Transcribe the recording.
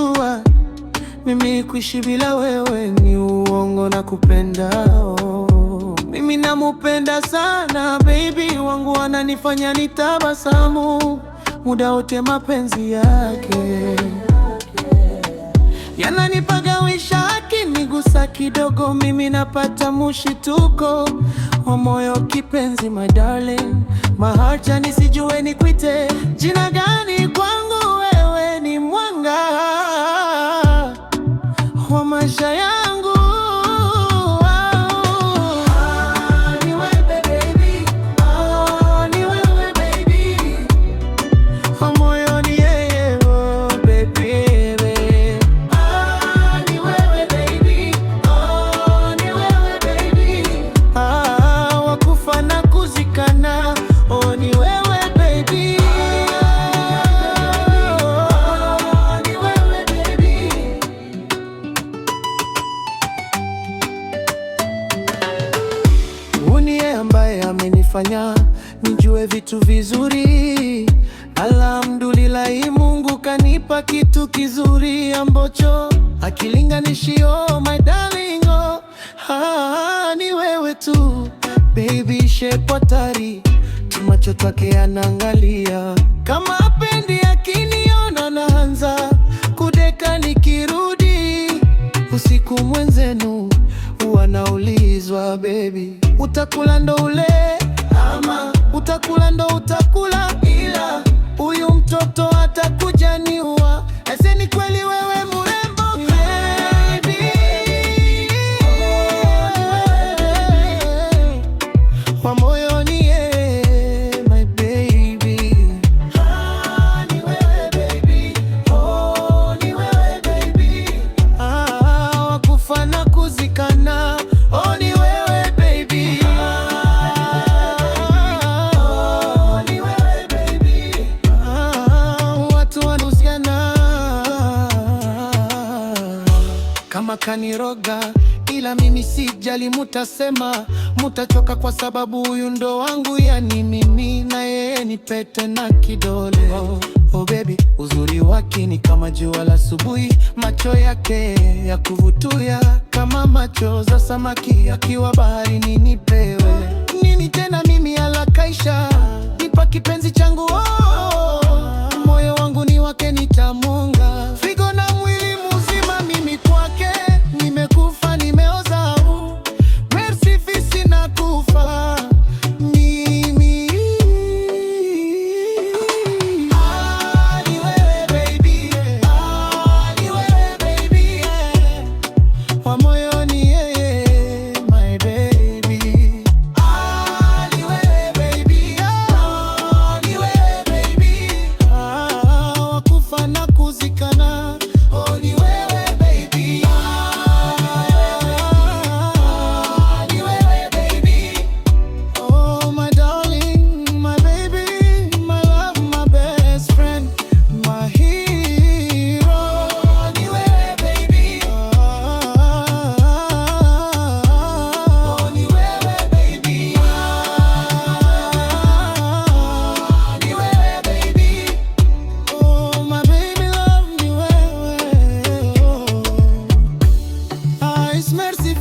unajua mimi kuishi bila wewe ni uongo na kupenda. Mimi namupenda sana baby wangu, ananifanya nitabasamu muda wote. Mapenzi yake yananipagawisha, akinigusa kidogo mimi napata mushituko wa moyo. Kipenzi, my darling, my heart, nisijue nikuite jina gani. Kwangu wewe ni mwanga wa maisha yangu. Ambaye amenifanya nijue vitu vizuri. Alhamdulillah, Mungu kanipa kitu kizuri ambacho akilinganishio, my darling, ni wewe tu baby. Shape hatari, macho take anaangalia kama apendi, akiniona naanza kudeka. Nikirudi usiku mwenzenu wanaulizwa baby, utakula ndo ule ama utakula ndo utakula, ila huyu mtoto atakuja niua. Ese ni kweli wewe mrembo baby, wa moyoni my baby. Ni wewe baby, oh ni wewe baby, wakufa na kuzikana, oh ni wewe baby, oh ni wewe baby, watu wanusiana kama kaniroga, ila mimi sijali. Mutasema mutachoka kwa sababu huyu ndo wangu, yani mimi na yeye ni pete na kidole. Oh baby, uzuri wake ni kama jua la asubuhi, macho yake ya kuvutia kama macho za samaki akiwa baharini. Nipewe nini tena mimi alakaisha, nipa kipenzi changu, moyo wangu ni wake, nitamunga figo na mwili mzima. Mimi kwake nimekufa, nimeoza, merci fisi na kufa mimi. Ni wewe baby, ni wewe baby, wa moyoni my baby. Ni wewe baby, ni wewe baby, wakufa na kuzikana, oh ni wewe baby, ni wewe baby, oh my darling, my baby, my love, my best friend, my hero. Ni wewe baby, oh ni wewe baby, ni wewe baby, oh my baby love, ni wewe, it's merci